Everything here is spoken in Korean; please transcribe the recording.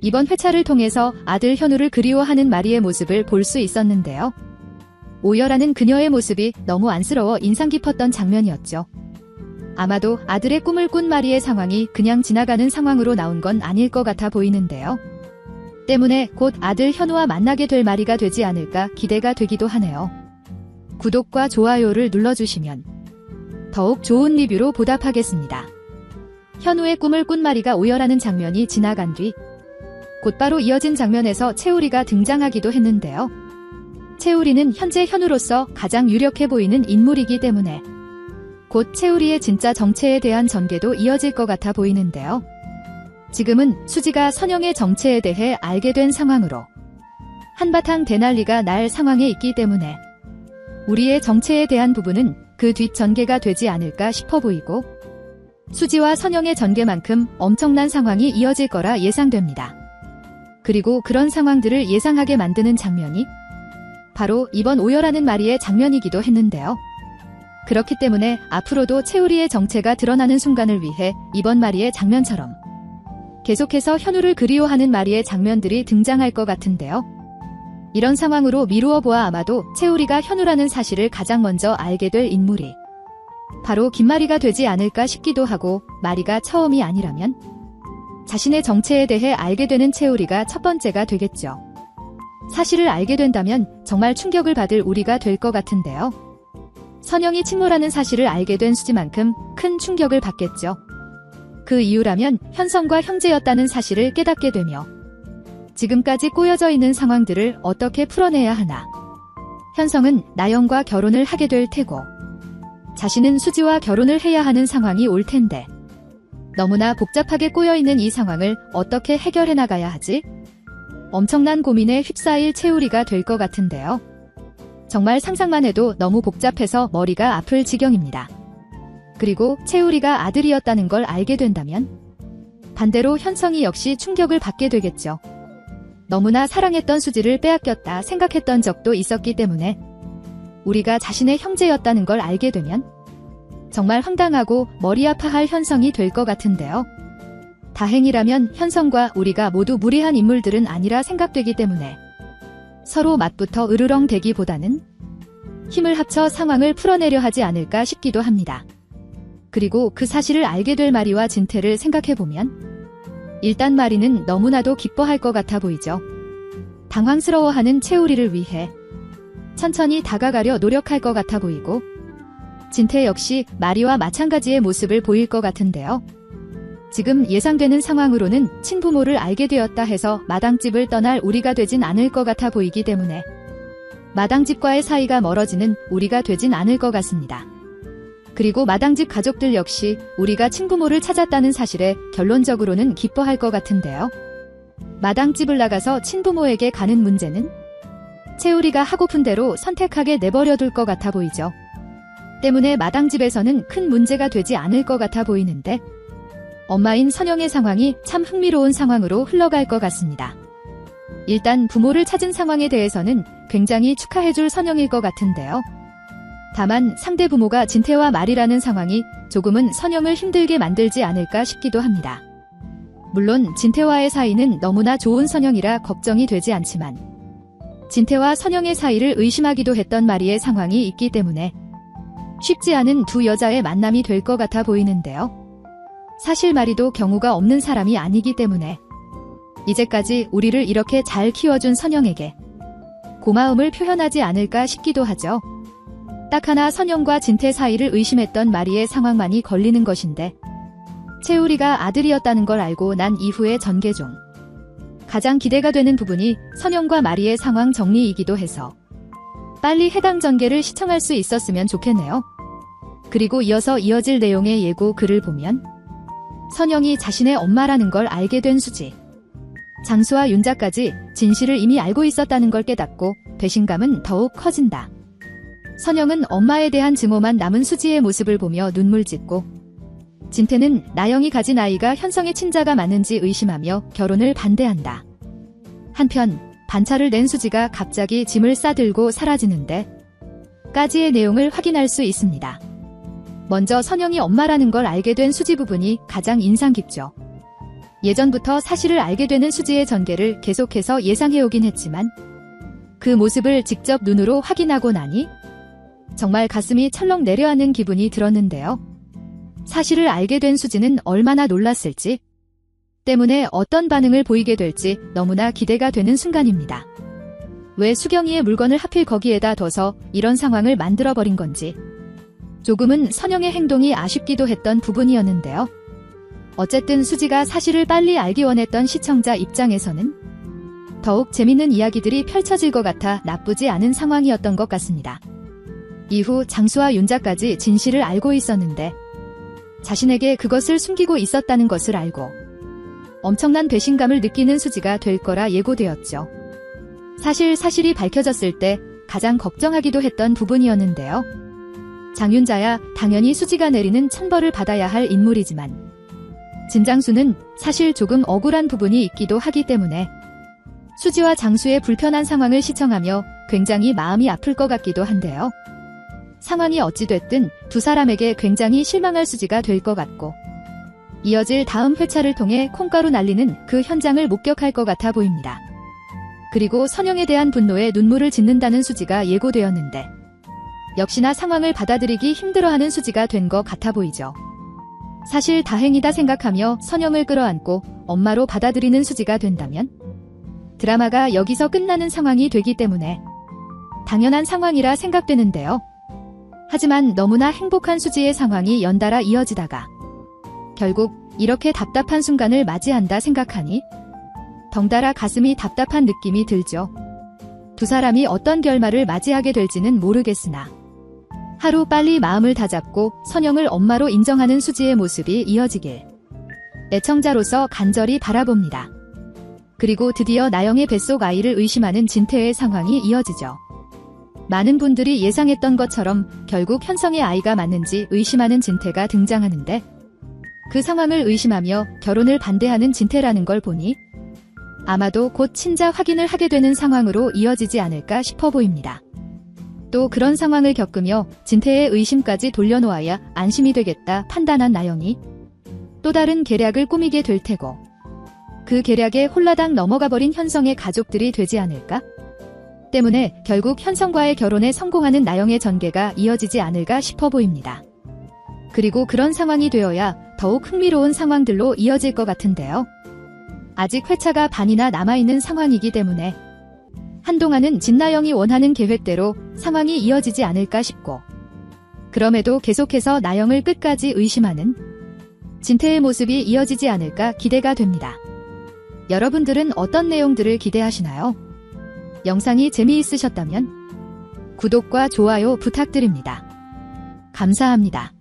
이번 회차를 통해서 아들 현우를 그리워하는 마리의 모습을 볼 수 있었는데요. 오열하는 그녀의 모습이 너무 안쓰러워 인상 깊었던 장면이었죠. 아마도 아들의 꿈을 꾼 마리의 상황이 그냥 지나가는 상황으로 나온 건 아닐 것 같아 보이는데요. 때문에 곧 아들 현우와 만나게 될 마리가 되지 않을까 기대가 되기도 하네요. 구독과 좋아요를 눌러주시면 더욱 좋은 리뷰로 보답하겠습니다. 현우의 꿈을 꾼 마리가 오열하는 장면이 지나간 뒤 곧바로 이어진 장면에서 채우리가 등장하기도 했는데요. 채우리는 현재 현우로서 가장 유력해 보이는 인물이기 때문에 곧 채우리의 진짜 정체에 대한 전개도 이어질 것 같아 보이는데요. 지금은 수지가 선영의 정체에 대해 알게 된 상황으로 한바탕 대난리가 날 상황에 있기 때문에 우리의 정체에 대한 부분은 그 뒷 전개가 되지 않을까 싶어 보이고 수지와 선영의 전개만큼 엄청난 상황이 이어질 거라 예상됩니다. 그리고 그런 상황들을 예상하게 만드는 장면이 바로 이번 오열하는 마리의 장면이기도 했는데요. 그렇기 때문에 앞으로도 채우리의 정체가 드러나는 순간을 위해 이번 마리의 장면처럼 계속해서 현우를 그리워하는 마리의 장면들이 등장할 것 같은데요. 이런 상황으로 미루어 보아 아마도 채우리가 현우라는 사실을 가장 먼저 알게 될 인물이 바로 김마리가 되지 않을까 싶기도 하고, 마리가 처음이 아니라면 자신의 정체에 대해 알게 되는 채우리가 첫 번째가 되겠죠. 사실을 알게 된다면 정말 충격을 받을 우리가 될 것 같은데요. 선영이 친모라는 사실을 알게 된 수지만큼 큰 충격을 받겠죠. 그 이유라면 현성과 형제였다는 사실을 깨닫게 되며 지금까지 꼬여져 있는 상황들을 어떻게 풀어내야 하나. 현성은 나영과 결혼을 하게 될 테고 자신은 수지와 결혼을 해야 하는 상황이 올 텐데 너무나 복잡하게 꼬여있는 이 상황을 어떻게 해결해 나가야 하지? 엄청난 고민에 휩싸일 채우리가 될 것 같은데요. 정말 상상만 해도 너무 복잡해서 머리가 아플 지경입니다. 그리고 채우리가 아들이었다는 걸 알게 된다면 반대로 현성이 역시 충격을 받게 되겠죠. 너무나 사랑했던 수지를 빼앗겼다 생각했던 적도 있었기 때문에 우리가 자신의 형제였다는 걸 알게 되면 정말 황당하고 머리 아파할 현성이 될 것 같은데요. 다행이라면 현성과 우리가 모두 무례한 인물들은 아니라 생각되기 때문에 서로 맞붙어 으르렁 대기보다는 힘을 합쳐 상황을 풀어내려 하지 않을까 싶기도 합니다. 그리고 그 사실을 알게 될 마리와 진태를 생각해보면 일단 마리는 너무나도 기뻐할 것 같아 보이죠. 당황스러워하는 채우리를 위해 천천히 다가가려 노력할 것 같아 보이고 진태 역시 마리와 마찬가지의 모습을 보일 것 같은데요. 지금 예상되는 상황으로는 친부모를 알게 되었다 해서 마당집을 떠날 우리가 되진 않을 것 같아 보이기 때문에 마당집과의 사이가 멀어지는 우리가 되진 않을 것 같습니다. 그리고 마당집 가족들 역시 우리가 친부모를 찾았다는 사실에 결론적으로는 기뻐할 것 같은데요. 마당집을 나가서 친부모에게 가는 문제는 채우리가 하고픈 대로 선택하게 내버려둘 것 같아 보이죠. 때문에 마당집에서는 큰 문제가 되지 않을 것 같아 보이는데 엄마인 선영의 상황이 참 흥미로운 상황으로 흘러갈 것 같습니다. 일단 부모를 찾은 상황에 대해서는 굉장히 축하해줄 선영일 것 같은데요. 다만 상대 부모가 진태와 마리라는 상황이 조금은 선영을 힘들게 만들지 않을까 싶기도 합니다. 물론 진태와의 사이는 너무나 좋은 선영이라 걱정이 되지 않지만 진태와 선영의 사이를 의심하기도 했던 마리의 상황이 있기 때문에 쉽지 않은 두 여자의 만남이 될 것 같아 보이는데요. 사실 마리도 경우가 없는 사람이 아니기 때문에 이제까지 우리를 이렇게 잘 키워준 선영에게 고마움을 표현하지 않을까 싶기도 하죠. 딱 하나 선영과 진태 사이를 의심했던 마리의 상황만이 걸리는 것인데 채우리가 아들이었다는 걸 알고 난 이후의 전개 중 가장 기대가 되는 부분이 선영과 마리의 상황 정리이기도 해서 빨리 해당 전개를 시청할 수 있었으면 좋겠네요. 그리고 이어서 이어질 내용의 예고 글을 보면 선영이 자신의 엄마라는 걸 알게 된 수지, 장수와 윤자까지 진실을 이미 알고 있었다는 걸 깨닫고 배신감은 더욱 커진다. 선영은 엄마에 대한 증오만 남은 수지의 모습을 보며 눈물 짓고 진태는 나영이 가진 아이가 현성의 친자가 맞는지 의심하며 결혼을 반대한다. 한편 반차를 낸 수지가 갑자기 짐을 싸들고 사라지는데 까지의 내용을 확인할 수 있습니다. 먼저 선영이 엄마라는 걸 알게 된 수지 부분이 가장 인상 깊죠. 예전부터 사실을 알게 되는 수지의 전개를 계속해서 예상해오긴 했지만 그 모습을 직접 눈으로 확인하고 나니 정말 가슴이 철렁 내려앉는 기분이 들었는데요. 사실을 알게 된 수지는 얼마나 놀랐을지, 때문에 어떤 반응을 보이게 될지 너무나 기대가 되는 순간입니다. 왜 수경이의 물건을 하필 거기에다 둬서 이런 상황을 만들어버린 건지 조금은 선영의 행동이 아쉽기도 했던 부분이었는데요. 어쨌든 수지가 사실을 빨리 알기 원했던 시청자 입장에서는 더욱 재밌는 이야기들이 펼쳐질 것 같아 나쁘지 않은 상황이었던 것 같습니다. 이후 장수와 윤자까지 진실을 알고 있었는데 자신에게 그것을 숨기고 있었다는 것을 알고 엄청난 배신감을 느끼는 수지가 될 거라 예고되었죠. 사실이 밝혀졌을 때 가장 걱정하기도 했던 부분이었는데요. 장윤자야 당연히 수지가 내리는 천벌을 받아야 할 인물이지만 진장수는 사실 조금 억울한 부분이 있기도 하기 때문에 수지와 장수의 불편한 상황을 시청하며 굉장히 마음이 아플 것 같기도 한데요. 상황이 어찌됐든 두 사람에게 굉장히 실망할 수지가 될 것 같고 이어질 다음 회차를 통해 콩가루 날리는 그 현장을 목격할 것 같아 보입니다. 그리고 선영에 대한 분노에 눈물을 짓는다는 수지가 예고되었는데 역시나 상황을 받아들이기 힘들어하는 수지가 된 것 같아 보이죠. 사실 다행이다 생각하며 선영을 끌어안고 엄마로 받아들이는 수지가 된다면 드라마가 여기서 끝나는 상황이 되기 때문에 당연한 상황이라 생각되는데요. 하지만 너무나 행복한 수지의 상황이 연달아 이어지다가 결국 이렇게 답답한 순간을 맞이한다 생각하니 덩달아 가슴이 답답한 느낌이 들죠. 두 사람이 어떤 결말을 맞이하게 될지는 모르겠으나 하루 빨리 마음을 다잡고 선영을 엄마로 인정하는 수지의 모습이 이어지길 애청자로서 간절히 바라봅니다. 그리고 드디어 나영의 뱃속 아이를 의심하는 진태의 상황이 이어지죠. 많은 분들이 예상했던 것처럼 결국 현성의 아이가 맞는지 의심하는 진태가 등장하는데 그 상황을 의심하며 결혼을 반대하는 진태라는 걸 보니 아마도 곧 친자 확인을 하게 되는 상황으로 이어지지 않을까 싶어 보입니다. 또 그런 상황을 겪으며 진태의 의심까지 돌려놓아야 안심이 되겠다 판단한 나영이 또 다른 계략을 꾸미게 될 테고 그 계략에 홀라당 넘어가 버린 현성의 가족들이 되지 않을까? 때문에 결국 현성과의 결혼에 성공하는 나영의 전개가 이어지지 않을까 싶어 보입니다. 그리고 그런 상황이 되어야 더욱 흥미로운 상황들로 이어질 것 같은데요. 아직 회차가 반이나 남아있는 상황이기 때문에 한동안은 진나영이 원하는 계획대로 상황이 이어지지 않을까 싶고 그럼에도 계속해서 나영을 끝까지 의심하는 진태의 모습이 이어지지 않을까 기대가 됩니다. 여러분들은 어떤 내용들을 기대하시나요? 영상이 재미있으셨다면 구독과 좋아요 부탁드립니다. 감사합니다.